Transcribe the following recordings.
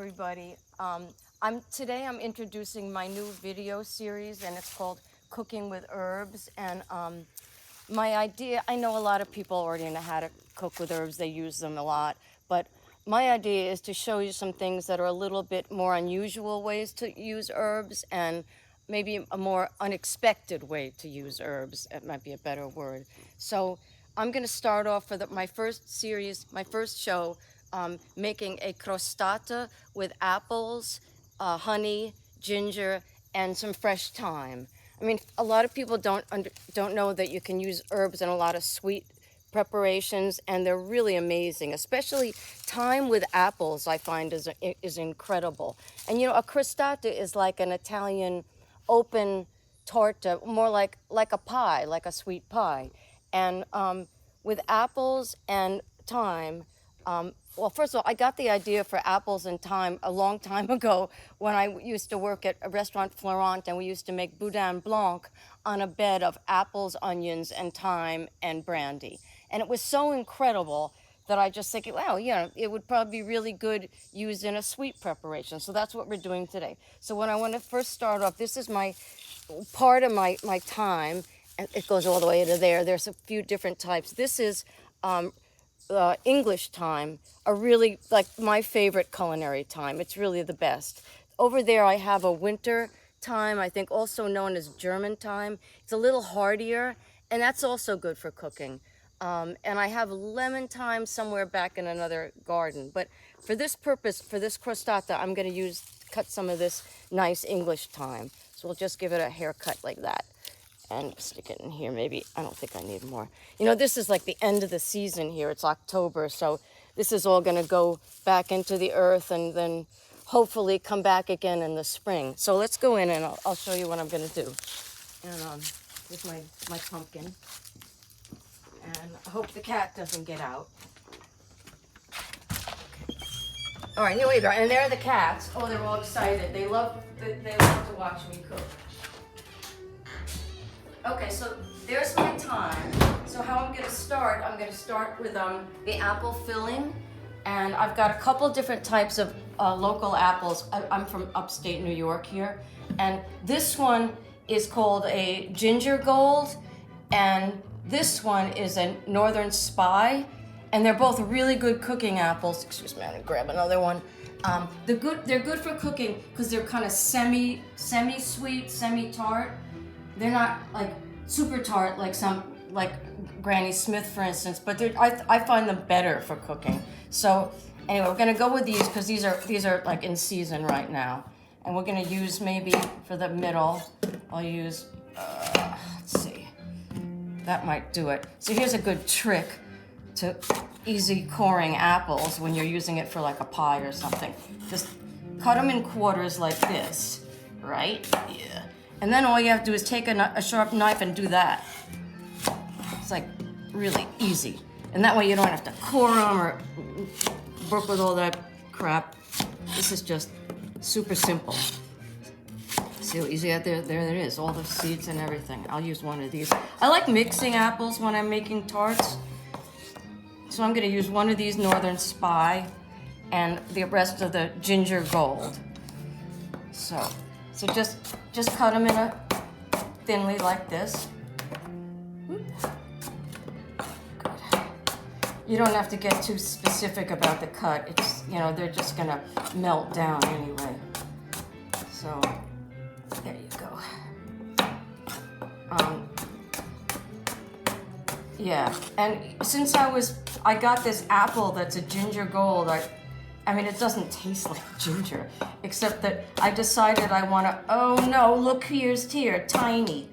everybody. Today I'm introducing my new video series, and it's called Cooking with Herbs. And my idea, I know a lot of people already know how to cook with herbs, they use them a lot, but my idea is to show you some things that are a little bit more unusual ways to use herbs, and maybe a more unexpected way to use herbs. It might be a better word. So I'm going to start off with my first series, my first show, making a crostata with apples, honey, ginger, and some fresh thyme. I mean, a lot of people don't know that you can use herbs in a lot of sweet preparations, and they're really amazing. Especially thyme with apples, I find is incredible. And a crostata is like an Italian open torta, more like a pie, like a sweet pie. And with apples and thyme, well, first of all, I got the idea for apples and thyme a long time ago when I used to work at a restaurant Florent, and we used to make boudin blanc on a bed of apples, onions, and thyme and brandy. And it was so incredible that I just think, wow, it would probably be really good used in a sweet preparation. So that's what we're doing today. So when I want to first start off, this is my part of my thyme, and it goes all the way to there. There's a few different types. This is English thyme, a really, like, my favorite culinary thyme. It's really the best. Over there I have a winter thyme, I think also known as German thyme. It's a little hardier, and that's also good for cooking. And I have lemon thyme somewhere back in another garden. But for this purpose, for this crostata, I'm going to cut some of this nice English thyme. So we'll just give it a haircut like that and stick it in here. Maybe, I don't think I need more. This is like the end of the season here. It's October, so this is all going to go back into the earth and then hopefully come back again in the spring. So let's go in, and I'll show you what I'm going to do. And here's my pumpkin. And I hope the cat doesn't get out. Okay. All right, here we go. And there are the cats. Oh, they're all excited. They love to watch me cook. Okay, so there's my thyme. So how I'm going to start with the apple filling. And I've got a couple different types of local apples. I'm from upstate New York here. And this one is called a ginger gold, and this one is a northern spy. And they're both really good cooking apples. Excuse me, I'm going to grab another one. They're good for cooking because they're kind of semi-sweet, semi-tart. They're not like super tart like Granny Smith, for instance, but I find them better for cooking. So anyway, we're gonna go with these because these are like in season right now, and we're gonna use, maybe for the middle, I'll use let's see, that might do it. So here's a good trick to easy coring apples when you're using it for like a pie or something. Just cut them in quarters like this, right? Yeah. And then all you have to do is take a sharp knife and do that. It's like really easy. And that way you don't have to core them or work with all that crap. This is just super simple. See how easy out there? There it is, all the seeds and everything. I'll use one of these. I like mixing apples when I'm making tarts. So I'm gonna use one of these Northern Spy and the rest of the Ginger Gold. So just cut them in a thinly like this. Good. You don't have to get too specific about the cut. It's, they're just gonna melt down anyway. So there you go. Yeah, and since I got this apple that's a ginger gold, I mean, it doesn't taste like ginger, except that I decided I want to, oh no, look, here's here, tiny.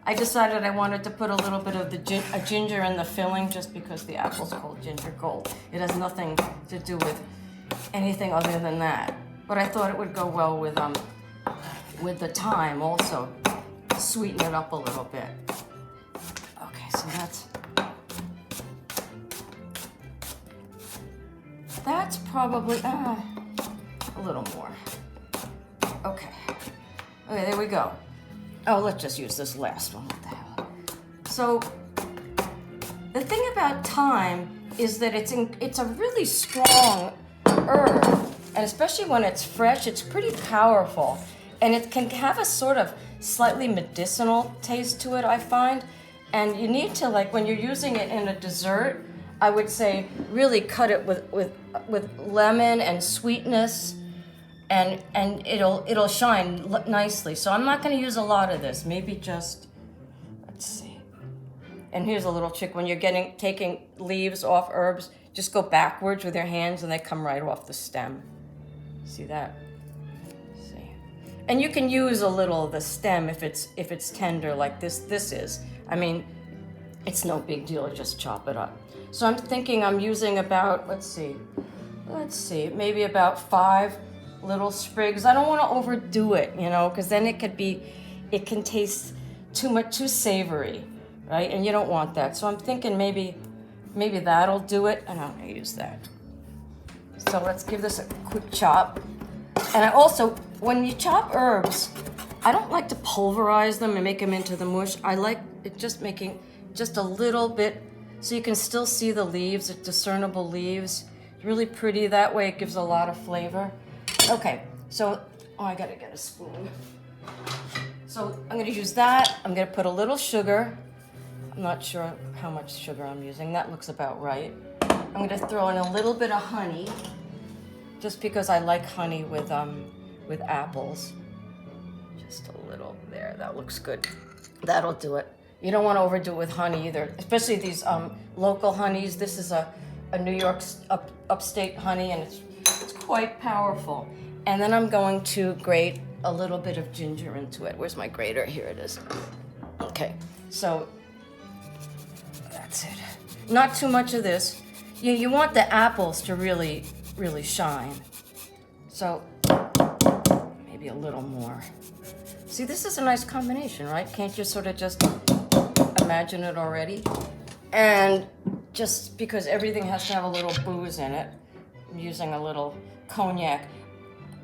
I decided I wanted to put a little bit of a ginger in the filling just because the apple's called ginger gold. It has nothing to do with anything other than that. But I thought it would go well with the thyme also, sweeten it up a little bit. Okay, so that's probably a little more. Okay, there we go. Oh, let's just use this last one. What the hell? So the thing about thyme is that it's a really strong herb. And especially when it's fresh, it's pretty powerful. And it can have a sort of slightly medicinal taste to it, I find. And you need to, like, when you're using it in a dessert, I would say really cut it with lemon and sweetness, and it'll shine nicely. So I'm not going to use a lot of this. Maybe just, let's see. And here's a little trick: when you're taking leaves off herbs, just go backwards with your hands, and they come right off the stem. See that? See. And you can use a little of the stem if it's tender like this is. I mean, it's no big deal. Just chop it up. So I'm thinking I'm using about, let's see, maybe about 5 little sprigs. I don't want to overdo it, you know, because then it can taste too savory, right? And you don't want that. So I'm thinking maybe that'll do it, and I'm gonna use that. So let's give this a quick chop. And I also, when you chop herbs, I don't like to pulverize them and make them into the mush. I like it just making just a little bit, so you can still see the leaves, the discernible leaves. It's really pretty that way. It gives a lot of flavor. Okay, so, I gotta get a spoon. So I'm gonna use that. I'm gonna put a little sugar. I'm not sure how much sugar I'm using. That looks about right. I'm gonna throw in a little bit of honey, just because I like honey with apples. Just a little there. That looks good. That'll do it. You don't want to overdo it with honey either, especially these local honeys. This is a New York upstate honey, and it's quite powerful. And then I'm going to grate a little bit of ginger into it. Where's my grater? Here it is. Okay, so that's it. Not too much of this. You want the apples to really, really shine. So maybe a little more. See, this is a nice combination, right? Can't you sort of just imagine it already? And just because everything has to have a little booze in it, I'm using a little cognac.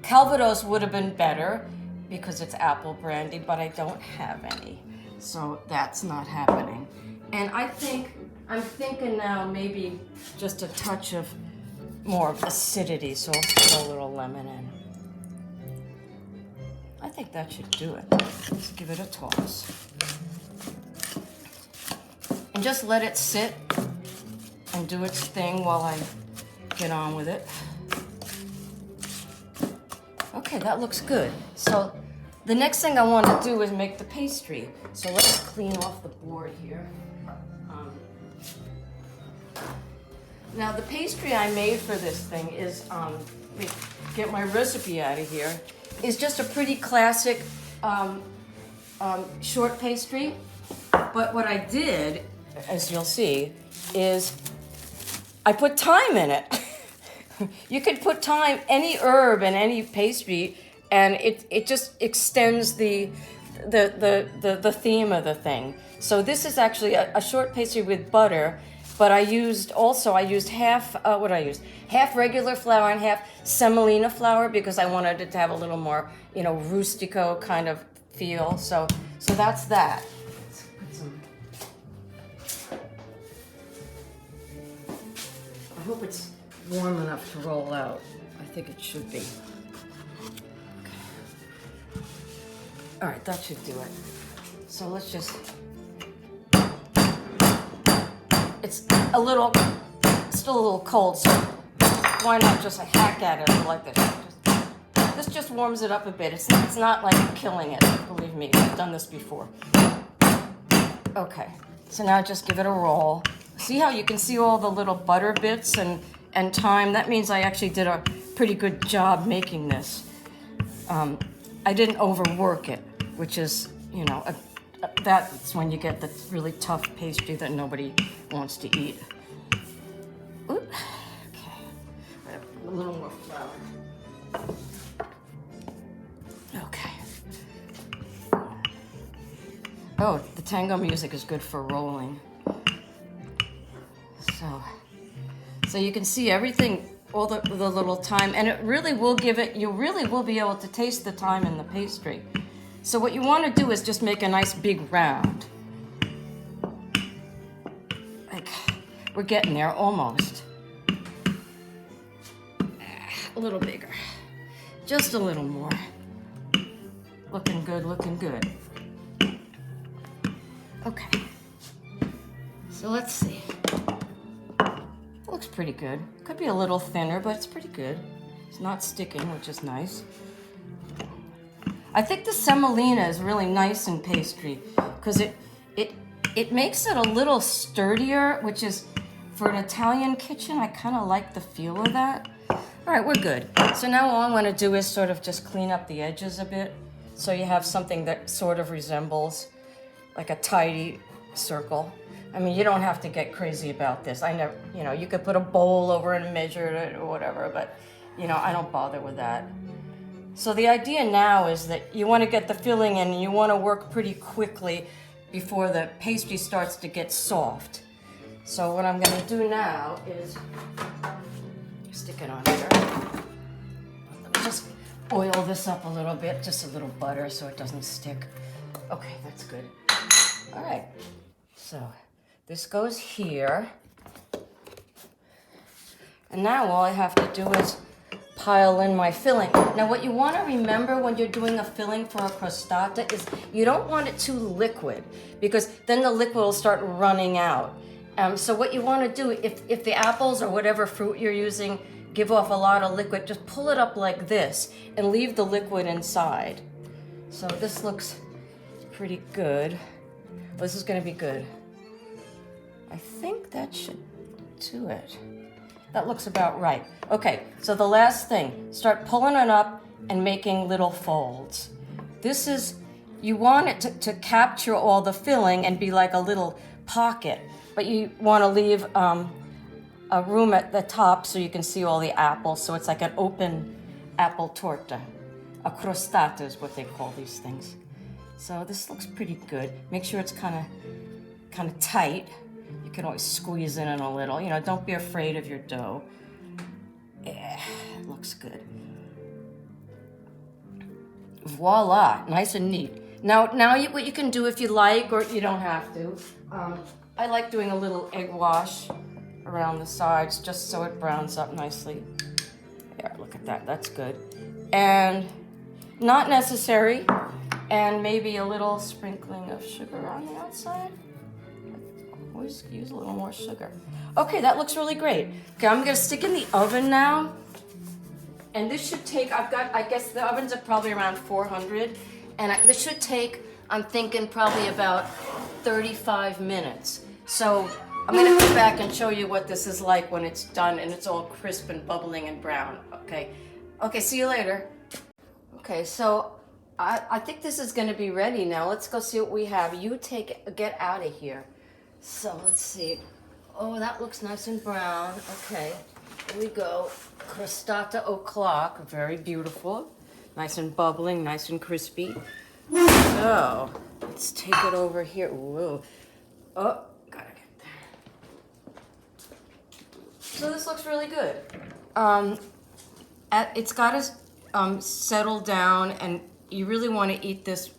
Calvados would have been better because it's apple brandy, but I don't have any. So that's not happening. And I'm thinking now maybe just a touch of more acidity, so I'll put a little lemon in. I think that should do it. Let's give it a toss. And just let it sit and do its thing while I get on with it. Okay, that looks good. So the next thing I want to do is make the pastry. So let's clean off the board here. Now the pastry I made for this thing is, let me get my recipe out of here, is just a pretty classic short pastry. But what I did, as you'll see, is I put thyme in it. You could put thyme, any herb in any pastry, and it just extends the theme of the thing. So this is actually a short pastry with butter, but I used half, half regular flour and half semolina flour because I wanted it to have a little more, rustico kind of feel. So that's that. Let's put some. I hope it's warm enough to roll out. I think it should be. Okay. All right, that should do it. So let's just. It's still a little cold, so why not just hack at it like this? This just warms it up a bit. It's not like killing it, believe me. I've done this before. Okay, so now just give it a roll. See how you can see all the little butter bits and thyme? That means I actually did a pretty good job making this. I didn't overwork it, which is, that's when you get the really tough pastry that nobody wants to eat. Oop. Okay, a little more flour. Okay. Oh, the tango music is good for rolling. So you can see everything, all the little thyme, and it really will you really will be able to taste the thyme in the pastry. So what you want to do is just make a nice big round. Like, we're getting there almost. A little bigger. Just a little more. Looking good, looking good. Okay. So let's see. Looks pretty good. Could be a little thinner, but it's pretty good. It's not sticking, which is nice. I think the semolina is really nice in pastry because it makes it a little sturdier, which is, for an Italian kitchen, I kind of like the feel of that. All right, we're good. So now all I'm going to do is sort of just clean up the edges a bit so you have something that sort of resembles like a tidy circle. I mean, you don't have to get crazy about this. I never, you know, you could put a bowl over and measure it or whatever, but, you know, I don't bother with that. So the idea now is that you want to get the filling in and you want to work pretty quickly before the pastry starts to get soft. So what I'm going to do now is stick it on here. Let me just oil this up a little bit, just a little butter so it doesn't stick. Okay, that's good. All right, so this goes here. And now all I have to do is pile in my filling. Now what you want to remember when you're doing a filling for a crostata is you don't want it too liquid because then the liquid will start running out. So what you want to do, if the apples or whatever fruit you're using give off a lot of liquid, just pull it up like this and leave the liquid inside. So this looks pretty good. This is going to be good. I think that should do it. That looks about right. Okay, so the last thing, start pulling it up and making little folds. This is, you want it to capture all the filling and be like a little pocket, but you want to leave a room at the top so you can see all the apples, so it's like an open apple torta. A crostata is what they call these things. So this looks pretty good. Make sure it's kind of tight. You can always squeeze in it a little. You know, don't be afraid of your dough. Yeah, it looks good. Voila, nice and neat. Now what you can do if you like, or you don't have to. I like doing a little egg wash around the sides just so it browns up nicely. There, look at that, that's good. And not necessary, and maybe a little sprinkling of sugar on the outside. Always use a little more sugar. Okay, that looks really great. Okay, I'm gonna stick in the oven now. And this should take, I guess the ovens are probably around 400. And this should take, I'm thinking probably about 35 minutes. So I'm gonna come back and show you what this is like when it's done and it's all crisp and bubbling and brown, okay? Okay, see you later. Okay, so I think this is gonna be ready now. Let's go see what we have. You get out of here. So let's see. Oh, that looks nice and brown. Okay, here we go. Crostata o'clock, very beautiful. Nice and bubbling, nice and crispy. So let's take it over here. Whoa. Oh, gotta get there. So this looks really good. It's gotta settle down, and you really want to eat this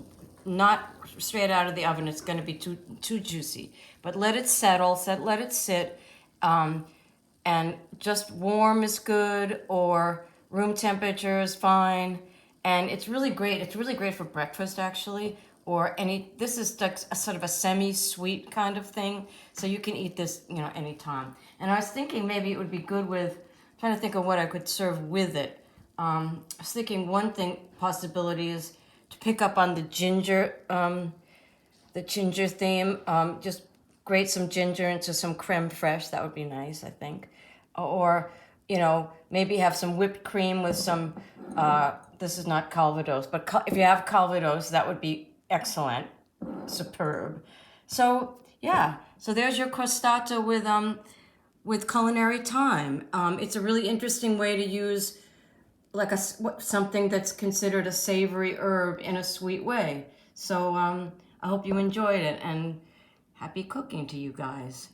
not straight out of the oven. It's going to be too juicy. But let it settle, let it sit, and just warm is good, or room temperature is fine. And it's really great. It's really great for breakfast, actually, or this is like a sort of a semi-sweet kind of thing. So you can eat this, you know, anytime. And I was thinking maybe it would be good with, trying to think of what I could serve with it. I was thinking one possibility is to pick up on the ginger theme. Just grate some ginger into some creme fraiche. That would be nice, I think. Or, you know, maybe have some whipped cream with some, this is not Calvados, but if you have Calvados, that would be excellent, superb. So, yeah, so there's your crostata with culinary thyme. It's a really interesting way to use like something that's considered a savory herb in a sweet way. So I hope you enjoyed it, and happy cooking to you guys.